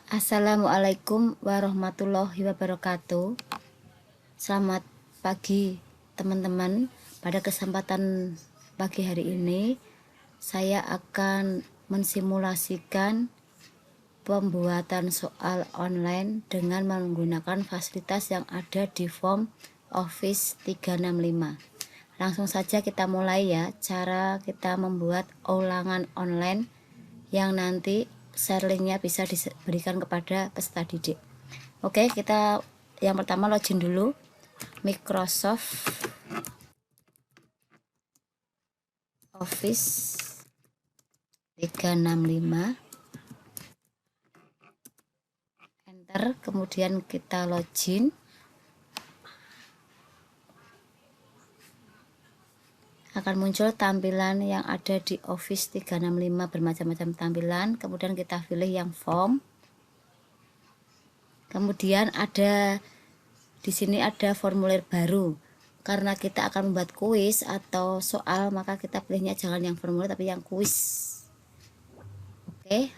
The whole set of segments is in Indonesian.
Assalamualaikum warahmatullahi wabarakatuh. Selamat pagi teman-teman. Pada kesempatan pagi hari ini saya akan mensimulasikan pembuatan soal online dengan menggunakan fasilitas yang ada di form Office 365. Langsung saja kita mulai ya, cara kita membuat ulangan online yang nanti share linknya bisa diberikan kepada peserta didik. Oke, kita yang pertama login dulu Microsoft Office 365, enter, kemudian kita login. Akan muncul tampilan yang ada di Office 365 bermacam-macam tampilan. Kemudian kita pilih yang form. Kemudian ada di sini ada formulir baru. Karena kita akan membuat kuis atau soal, maka kita pilihnya jangan yang formulir tapi yang kuis. Oke.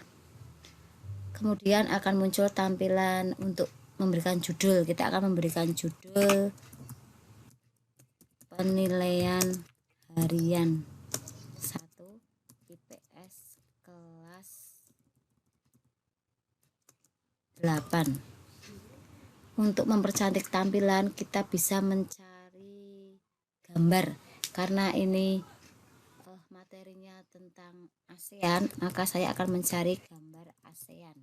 Kemudian akan muncul tampilan untuk memberikan judul. Kita akan memberikan judul penilaian harian 1 IPS kelas 8. Untuk mempercantik tampilan kita bisa mencari gambar. Karena ini materinya tentang ASEAN, maka saya akan mencari gambar ASEAN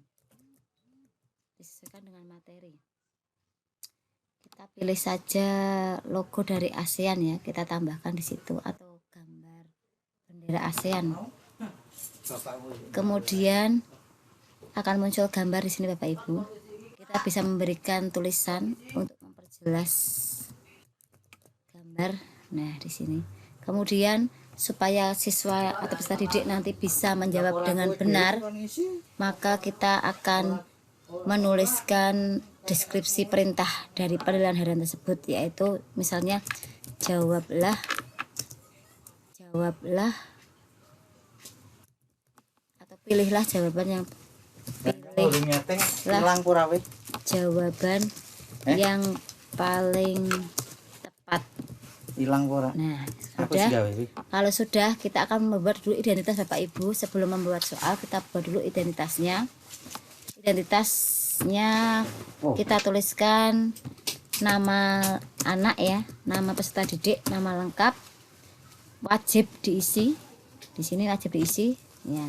disesuaikan dengan materi. Kita pilih saja logo dari ASEAN ya, kita tambahkan di situ, atau gambar bendera ASEAN. Kemudian akan muncul gambar di sini Bapak Ibu. Kita bisa memberikan tulisan untuk memperjelas gambar. Nah, di sini. Kemudian supaya siswa atau peserta didik nanti bisa menjawab dengan benar, maka kita akan menuliskan deskripsi perintah dari penilaian harian tersebut, yaitu misalnya jawablah atau pilihlah jawaban yang jawaban yang paling tepat. Nah, sudah. Kalau sudah, kita akan membuat dulu identitas Bapak Ibu. Sebelum membuat soal, kita buat dulu identitasnya. Identitasnya kita tuliskan nama anak ya, nama peserta didik, nama lengkap, wajib diisi. Di sini wajib diisi ya.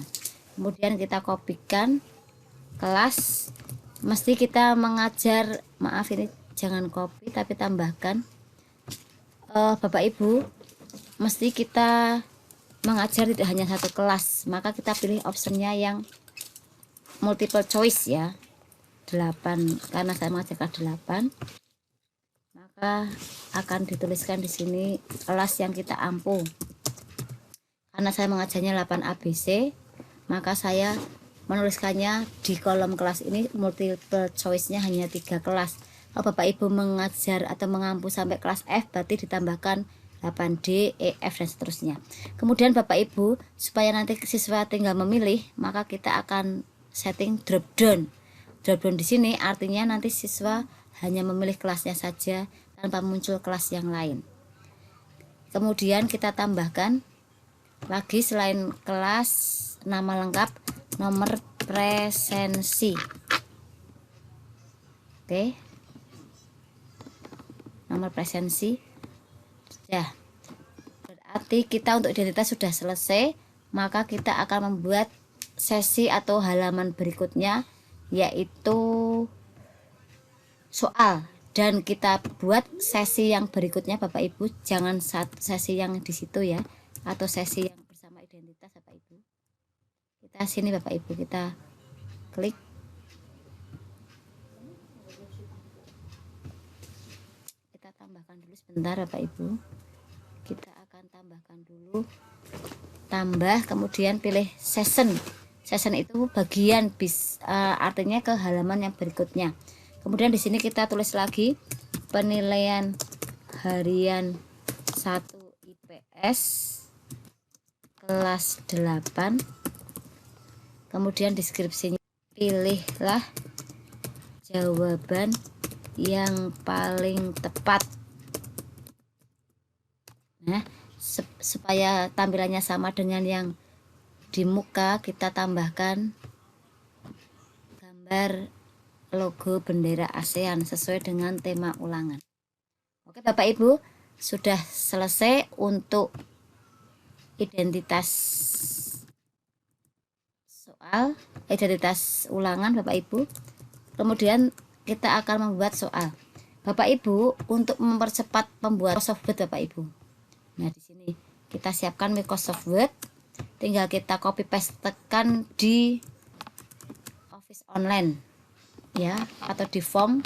Kemudian kita kopikan kelas. Mesti kita mengajar, maaf ini jangan copy tapi tambahkan. Bapak Ibu, mesti kita mengajar tidak hanya satu kelas, maka kita pilih optionnya yang multiple choice ya, 8, karena saya mengajarkan 8, maka akan dituliskan di sini kelas yang kita ampu. Karena saya mengajarnya 8 ABC, maka saya menuliskannya di kolom kelas ini multiple choice-nya hanya 3 kelas. Kalau Bapak Ibu mengajar atau mengampu sampai kelas F, berarti ditambahkan 8D, E, F dan seterusnya. Kemudian Bapak Ibu, supaya nanti siswa tinggal memilih, maka kita akan setting drop down. Drop down di sini artinya nanti siswa hanya memilih kelasnya saja tanpa muncul kelas yang lain. Kemudian kita tambahkan lagi selain kelas, nama lengkap, nomor presensi. Oke. Nomor presensi. Ya. Berarti kita untuk identitas sudah selesai, maka kita akan membuat sesi atau halaman berikutnya, yaitu soal, dan kita buat sesi yang berikutnya Bapak Ibu, jangan sesi yang di situ ya, atau sesi yang bersama identitas Bapak Ibu. Kita sini Bapak Ibu, kita klik. Kita tambahkan dulu sebentar Bapak Ibu. Kita akan tambahkan dulu, tambah, kemudian pilih session. Session itu bagian artinya ke halaman yang berikutnya. Kemudian di sini kita tulis lagi penilaian harian 1 IPS kelas 8. Kemudian deskripsinya pilihlah jawaban yang paling tepat. Nah, supaya tampilannya sama dengan yang di muka, kita tambahkan gambar logo bendera ASEAN sesuai dengan tema ulangan. Oke Bapak Ibu, sudah selesai untuk identitas soal, identitas ulangan Bapak Ibu. Kemudian kita akan membuat soal. Bapak Ibu, untuk mempercepat pembuatan Microsoft Word Bapak Ibu. Nah, di sini kita siapkan Microsoft Word. Tinggal kita copy pastekan di Office Online ya, atau di form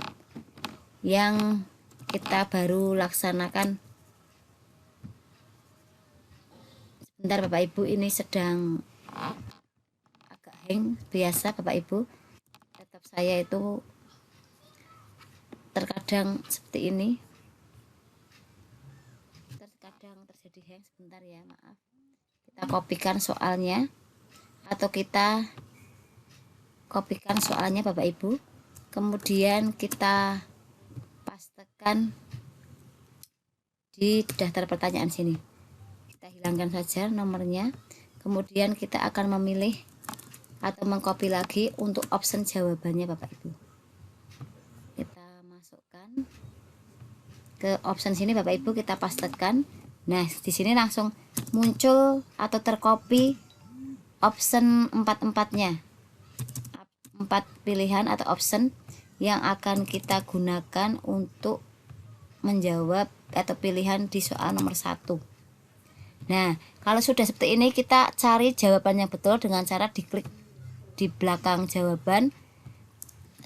yang kita baru laksanakan. Sebentar Bapak Ibu, ini sedang agak hang. Biasa Bapak Ibu, laptop saya itu terkadang seperti ini, terkadang terjadi hang. Sebentar ya, maaf. Kita kopikan soalnya, atau kita kopikan soalnya Bapak Ibu, kemudian kita pastekan di daftar pertanyaan sini. Kita hilangkan saja nomornya, kemudian kita akan memilih atau mengcopy lagi untuk option jawabannya Bapak Ibu. Kita masukkan ke option sini Bapak Ibu, kita pastekan. Nah, di sini langsung muncul atau tercopy option 4-4-nya. 4 pilihan atau option yang akan kita gunakan untuk menjawab atau pilihan di soal nomor 1. Nah, kalau sudah seperti ini, kita cari jawaban yang betul dengan cara diklik di belakang jawaban,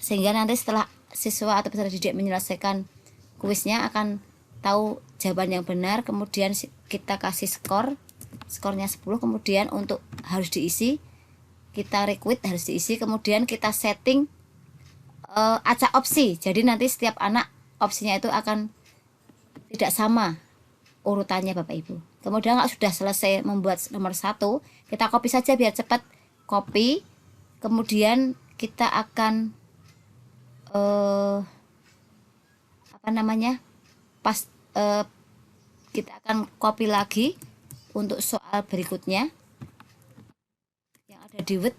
sehingga nanti setelah siswa atau peserta didik menyelesaikan kuisnya akan tahu jawaban yang benar. Kemudian kita kasih skornya 10, kemudian untuk harus diisi, kita request harus diisi, kemudian kita setting acak opsi. Jadi nanti setiap anak opsinya itu akan tidak sama urutannya Bapak Ibu. Kemudian kalau sudah selesai membuat nomor 1, kita copy saja biar cepat. Copy, kemudian kita akan kita akan copy lagi untuk soal berikutnya yang ada di Word.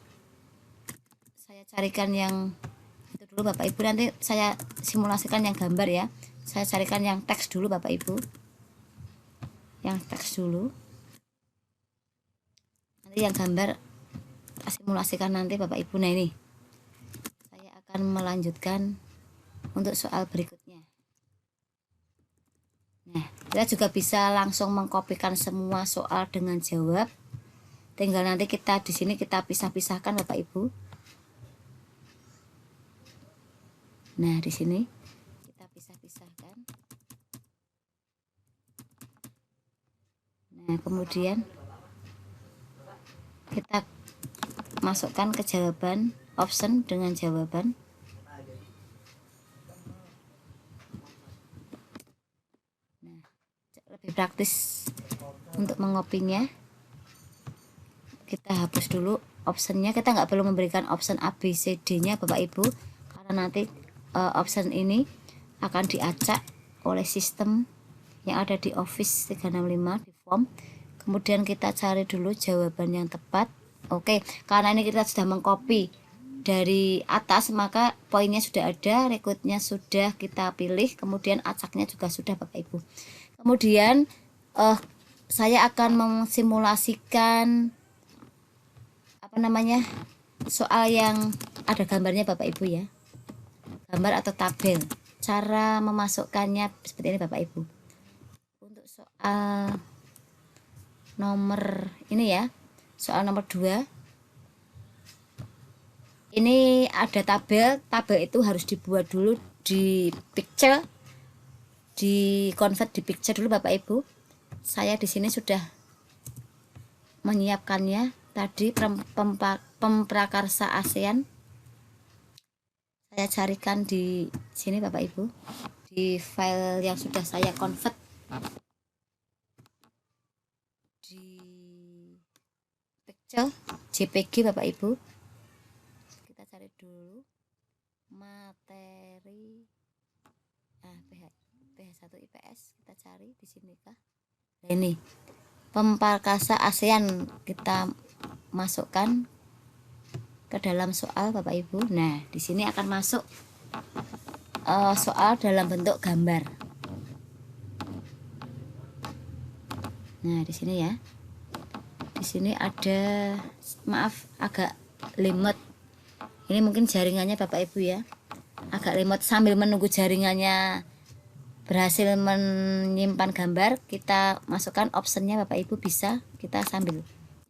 Saya carikan yang itu dulu Bapak Ibu, nanti saya simulasikan yang gambar ya. Saya carikan yang teks dulu Bapak Ibu, yang teks dulu, nanti yang gambar simulasikan nanti Bapak Ibu. Nah, ini saya akan melanjutkan untuk soal berikutnya. Nah, kita juga bisa langsung mengkopikan semua soal dengan jawab. Tinggal nanti kita di sini kita pisah-pisahkan Bapak Ibu. Nah, di sini kita pisah-pisahkan. Nah, kemudian kita masukkan ke jawaban, option dengan jawaban. Nah, lebih praktis untuk mengopinya. Kita hapus dulu optionnya. Kita nggak perlu memberikan option A, B, C, D nya Bapak Ibu, karena nanti option ini akan diacak oleh sistem yang ada di Office 365 di form. Kemudian kita cari dulu jawaban yang tepat. Oke, karena ini kita sudah mengcopy dari atas, maka poinnya sudah ada, rekrutnya sudah kita pilih, kemudian acaknya juga sudah Bapak Ibu. Kemudian saya akan mensimulasikan soal yang ada gambarnya Bapak Ibu ya, gambar atau tabel. Cara memasukkannya seperti ini Bapak Ibu. Untuk soal nomor ini ya, soal nomor 2 ini ada tabel itu harus dibuat dulu di picture, di convert di picture dulu Bapak Ibu. Saya di sini sudah menyiapkannya tadi, pemprakarsa ASEAN. Saya carikan di sini Bapak Ibu, di file yang sudah saya convert di picture JPG Bapak Ibu. Kita cari dulu materi cari PH1 IPS, kita cari di sini kah. Nah, ini Pemparkasa ASEAN kita masukkan ke dalam soal Bapak Ibu. Nah, di sini akan masuk soal dalam bentuk gambar. Nah, di sini ya. Di sini ada, maaf agak lemot. Ini mungkin jaringannya Bapak Ibu ya. Agak lemot. Sambil menunggu jaringannya berhasil menyimpan gambar, kita masukkan optionnya Bapak Ibu, bisa kita sambil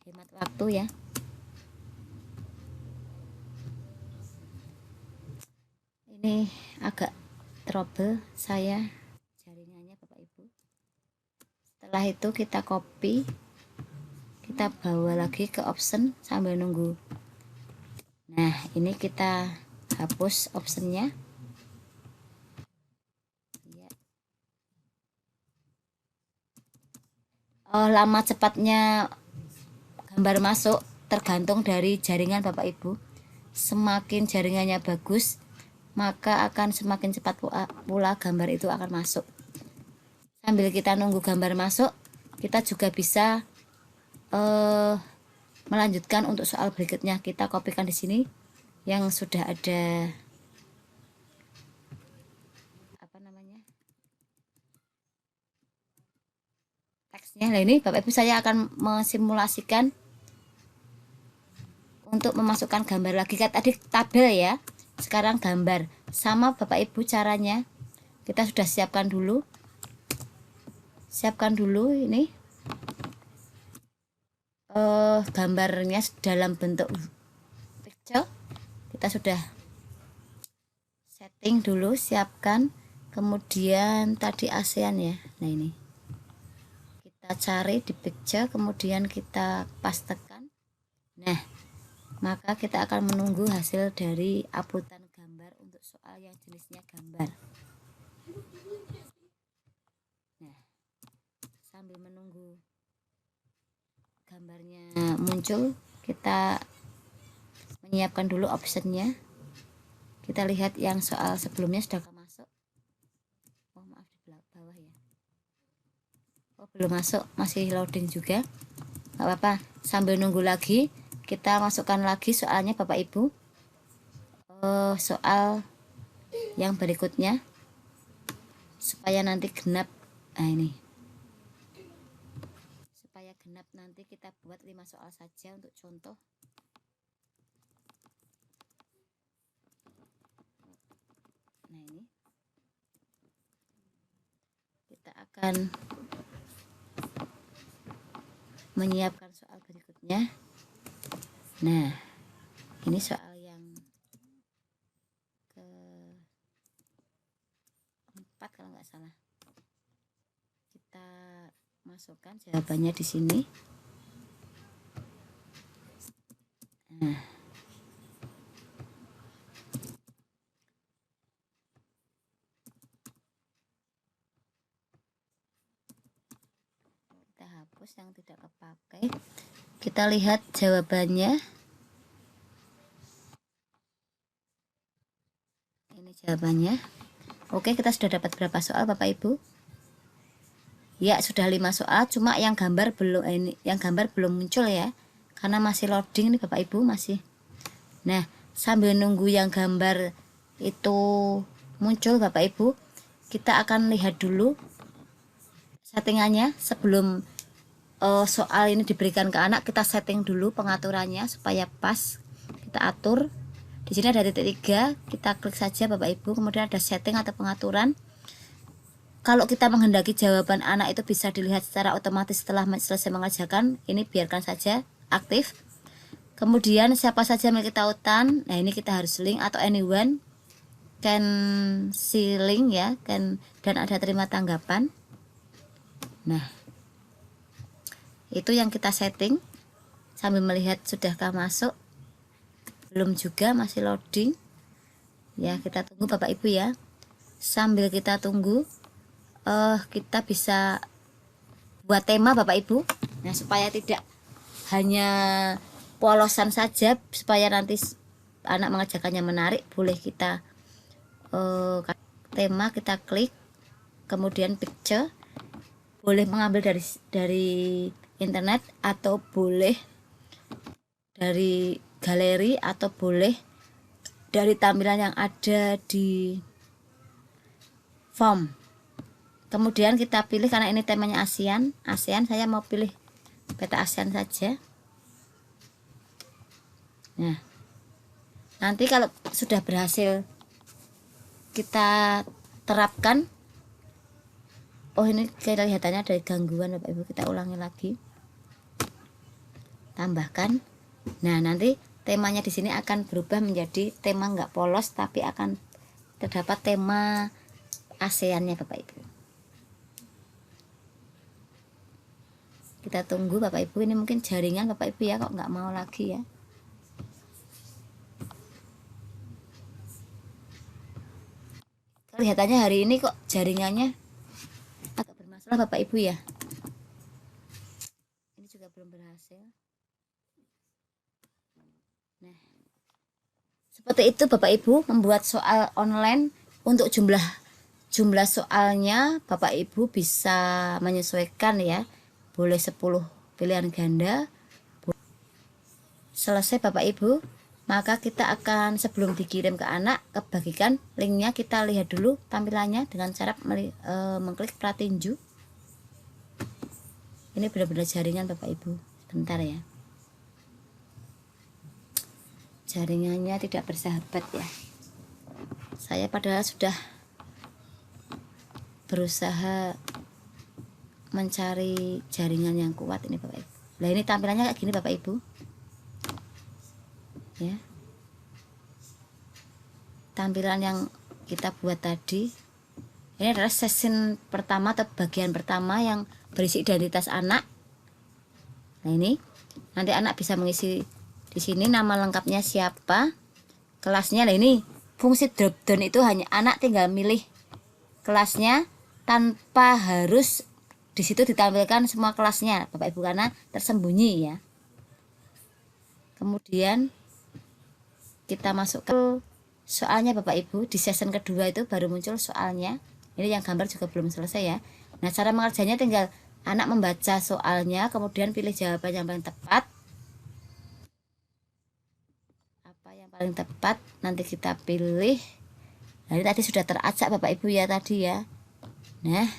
hemat waktu ya. Ini agak trouble saya jaringannya Bapak Ibu. Setelah itu kita copy, kita bawa lagi ke option sambil nunggu. Nah, ini kita hapus optionnya. Lama cepatnya gambar masuk tergantung dari jaringan Bapak Ibu. Semakin jaringannya bagus, maka akan semakin cepat pula gambar itu akan masuk. Sambil kita nunggu gambar masuk, kita juga bisa melanjutkan untuk soal berikutnya. Kita kopikan di sini yang sudah ada teksnya. Nah, ini Bapak Ibu saya akan mensimulasikan untuk memasukkan gambar lagi. Tadi tabel ya, sekarang gambar. Sama Bapak Ibu caranya, kita sudah siapkan dulu ini gambarnya dalam bentuk picture. Kita sudah setting dulu, siapkan. Kemudian tadi ASEAN ya. Nah, ini kita cari di picture, kemudian kita pastekan. Nah, maka kita akan menunggu hasil dari uploadan gambar untuk soal yang jenisnya gambar. Nah, sambil menunggu gambarnya muncul, kita menyiapkan dulu optionnya. Kita lihat yang soal sebelumnya sudah masuk. Oh, maaf, di bawah ya. Oh, belum masuk, masih loading juga. Gak apa-apa, sambil nunggu lagi kita masukkan lagi soalnya Bapak Ibu. Soal yang berikutnya supaya nanti genap. Nah, ini supaya genap, nanti kita buat 5 soal saja untuk contoh. Nah, ini kita akan menyiapkan soal berikutnya. Nah, ini soal yang keempat kalau nggak salah. Kita masukkan jawabannya di sini. Nah, kita hapus yang tidak kepakai. Kita lihat jawabannya. Ini jawabannya. Oke, kita sudah dapat berapa soal Bapak Ibu? Ya, sudah 5 soal, cuma yang gambar belum muncul ya. Karena masih loading nih Bapak Ibu, masih. Nah, sambil nunggu yang gambar itu muncul Bapak Ibu, kita akan lihat dulu settingannya sebelum soal ini diberikan ke anak. Kita setting dulu pengaturannya supaya pas. Kita atur. Di sini ada titik 3, kita klik saja Bapak Ibu, kemudian ada setting atau pengaturan. Kalau kita menghendaki jawaban anak itu bisa dilihat secara otomatis setelah selesai mengerjakan, ini biarkan saja aktif. Kemudian siapa saja memiliki tautan, nah ini kita harus link atau anyone can see link ya, dan ada terima tanggapan. Nah, itu yang kita setting sambil melihat sudahkah masuk. Belum juga, masih loading ya. Kita tunggu Bapak Ibu ya. Sambil kita tunggu, kita bisa buat tema Bapak Ibu. Nah, supaya tidak hanya polosan saja, supaya nanti anak mengerjakannya menarik, boleh kita tema, kita klik, kemudian picture, boleh mengambil dari internet atau boleh dari galeri atau boleh dari tampilan yang ada di form. Kemudian kita pilih, karena ini temanya ASEAN, saya mau pilih peta ASEAN saja. Nah, nanti kalau sudah berhasil kita terapkan, oh ini kelihatannya ada gangguan Bapak Ibu, kita ulangi lagi, tambahkan. Nah, nanti temanya di sini akan berubah menjadi tema nggak polos, tapi akan terdapat tema ASEAN-nya Bapak Ibu. Kita tunggu Bapak Ibu, ini mungkin jaringan Bapak Ibu ya, kok nggak mau lagi ya. Kelihatannya hari ini kok jaringannya agak bermasalah Bapak Ibu ya. Ini juga belum berhasil. Nah, seperti itu Bapak Ibu membuat soal online. Untuk jumlah soalnya Bapak Ibu bisa menyesuaikan ya. Boleh 10 pilihan ganda. Selesai Bapak Ibu, maka kita akan, sebelum dikirim ke anak, kebagikan linknya, kita lihat dulu tampilannya dengan cara mengklik pratinju. Ini benar-benar jaringan Bapak Ibu, bentar ya, jaringannya tidak bersahabat ya. Saya padahal sudah berusaha mencari jaringan yang kuat ini Bapak Ibu. Nah, ini tampilannya kayak gini Bapak Ibu ya, tampilan yang kita buat tadi. Ini adalah session pertama atau bagian pertama yang berisi identitas anak. Nah, ini nanti anak bisa mengisi di sini nama lengkapnya siapa, kelasnya. Nah, ini fungsi drop down itu hanya anak tinggal milih kelasnya tanpa harus di situ ditampilkan semua kelasnya Bapak Ibu, karena tersembunyi ya. Kemudian kita masuk ke soalnya Bapak Ibu. Di session kedua itu baru muncul soalnya. Ini yang gambar juga belum selesai ya. Nah, cara mengerjanya tinggal anak membaca soalnya, kemudian pilih jawaban yang paling tepat. Apa yang paling tepat nanti kita pilih. Nah, ini tadi sudah teracak Bapak Ibu ya tadi ya. Nah,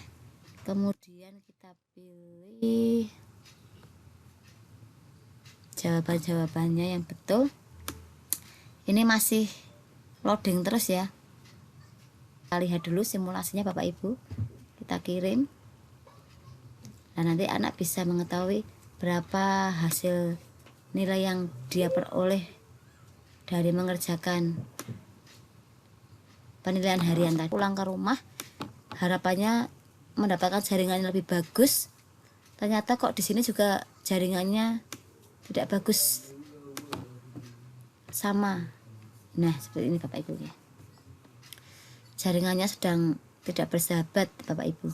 kemudian kita pilih jawaban-jawabannya yang betul. Ini masih loading terus ya. Kita lihat dulu simulasinya Bapak Ibu, kita kirim. Nah, nanti anak bisa mengetahui berapa hasil nilai yang dia peroleh dari mengerjakan penilaian harian tadi. Pulang ke rumah harapannya mendapatkan jaringan yang lebih bagus. Ternyata kok di sini juga jaringannya tidak bagus, sama. Nah, seperti ini Bapak Ibu ya. Jaringannya sedang tidak bersahabat Bapak Ibu.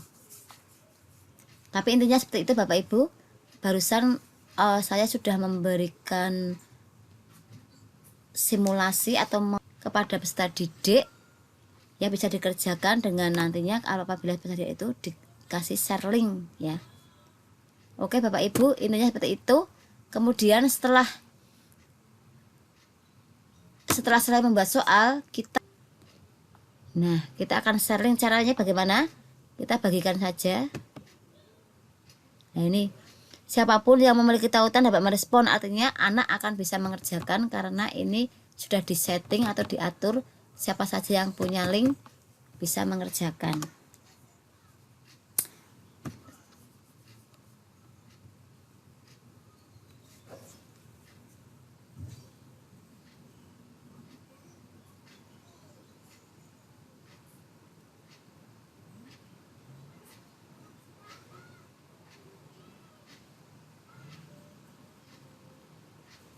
Tapi intinya seperti itu Bapak Ibu. Barusan saya sudah memberikan simulasi atau kepada peserta didik ya, bisa dikerjakan dengan nantinya apabila peserta didik itu dikasih share link ya. Oke Bapak Ibu, intinya seperti itu. Kemudian setelah selesai membuat soal, kita akan sharing. Caranya bagaimana? Kita bagikan saja. Nah, ini siapapun yang memiliki tautan dapat merespon, artinya anak akan bisa mengerjakan karena ini sudah disetting atau diatur siapa saja yang punya link bisa mengerjakan.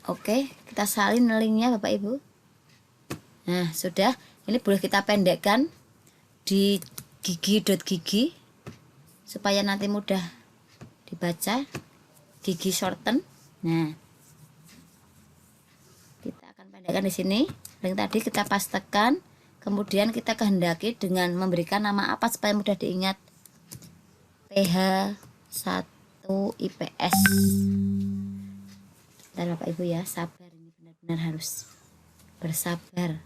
Oke, kita salin linknya Bapak Ibu. Nah, sudah. Ini boleh kita pendekkan di gigi.gigi supaya nanti mudah dibaca. Gigi shorten. Nah, kita akan pendekkan di sini. Link tadi kita pastekan, Kemudian kita kehendaki dengan memberikan nama apa supaya mudah diingat. PH 1 IPS. Dan Bapak Ibu ya, sabar, ini benar-benar harus bersabar.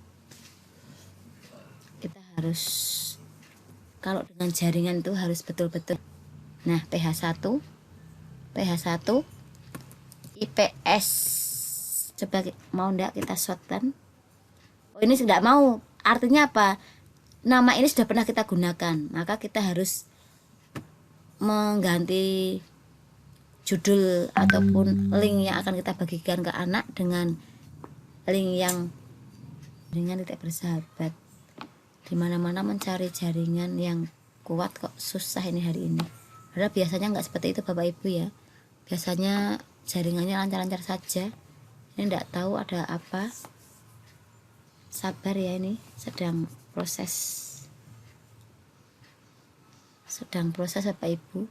Kita harus, kalau dengan jaringan itu harus betul-betul. Nah, PH 1 IPS. Coba mau enggak kita shortkan? Oh, ini tidak mau. Artinya apa? Nama ini sudah pernah kita gunakan, maka kita harus mengganti judul ataupun link yang akan kita bagikan ke anak dengan link yang jaringan tidak bersahabat. Dimana-mana mencari jaringan yang kuat kok susah ini hari ini. Padahal biasanya nggak seperti itu Bapak Ibu ya. Biasanya jaringannya lancar-lancar saja. Ini tidak tahu ada apa. Sabar ya, ini sedang proses Bapak Ibu.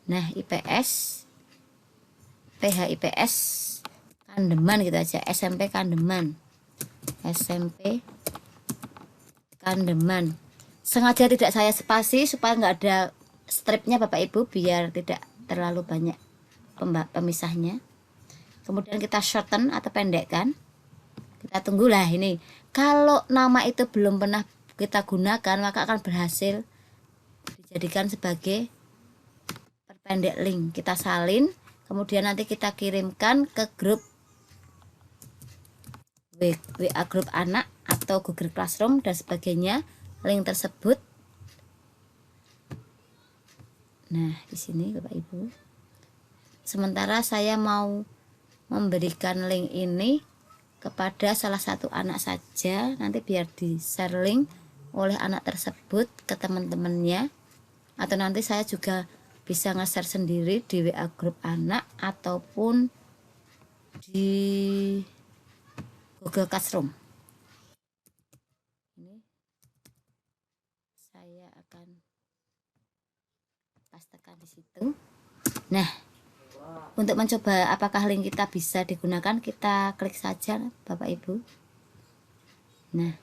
Nah, IPS PH IPS Kandeman gitu aja, SMP Kandeman, SMP Kandeman. Sengaja tidak saya spasi supaya nggak ada stripnya Bapak Ibu, biar tidak terlalu banyak pemisahnya. Kemudian kita shorten atau pendekkan. Kita tunggulah ini. Kalau nama itu belum pernah kita gunakan, maka akan berhasil dijadikan sebagai perpendek link. Kita salin, kemudian nanti kita kirimkan ke grup WA grup anak atau Google Classroom dan sebagainya, link tersebut. Nah, di sini Bapak Ibu. Sementara saya mau memberikan link ini kepada salah satu anak saja, nanti biar di share link oleh anak tersebut ke teman-temannya, atau nanti saya juga bisa nge-share sendiri di WA grup anak ataupun di Google Classroom. Ini saya akan pastekan di situ. Nah, untuk mencoba apakah link kita bisa digunakan, kita klik saja Bapak Ibu. Nah,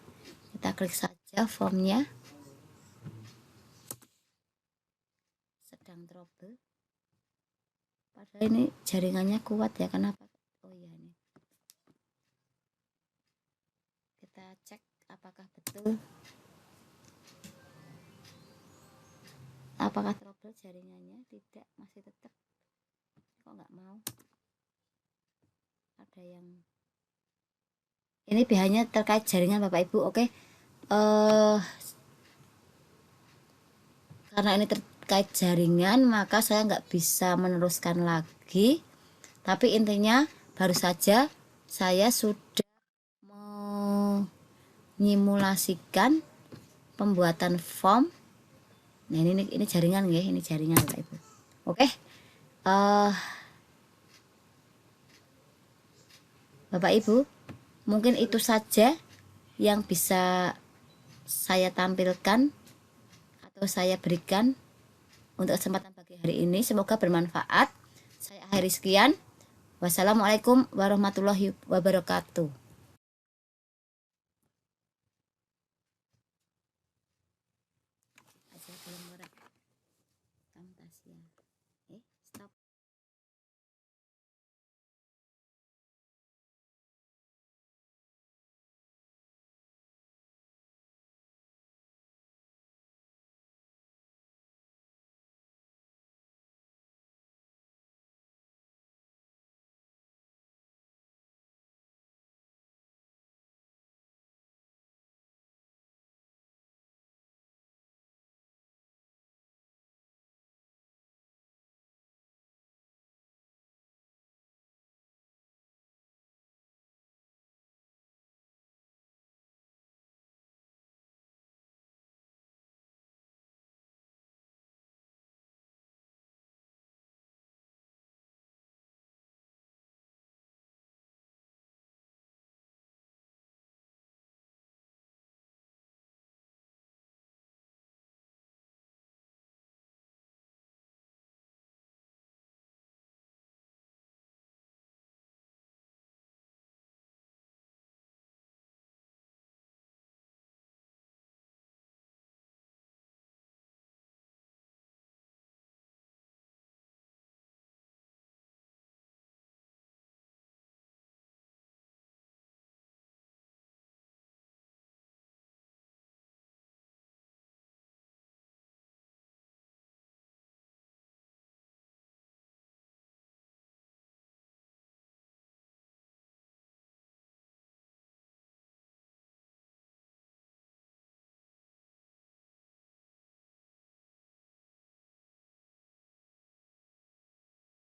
kita klik saja formnya. Sedang trouble. Padahal ini jaringannya kuat ya, kenapa? Oh iya, ini. Kita cek apakah betul. Apakah trouble jaringannya? Tidak, masih tetap. Kok nggak mau? Ada yang ini BH-nya terkait jaringan Bapak Ibu. Oke, karena ini terkait jaringan, maka saya nggak bisa meneruskan lagi. Tapi intinya baru saja saya sudah menyimulasikan pembuatan form. Nah, ini jaringan ya, ini jaringan Bapak Ibu. Oke. Bapak Ibu, mungkin itu saja yang bisa saya tampilkan atau saya berikan untuk kesempatan pagi hari ini. Semoga bermanfaat. Saya akhiri sekian. Wassalamualaikum warahmatullahi wabarakatuh.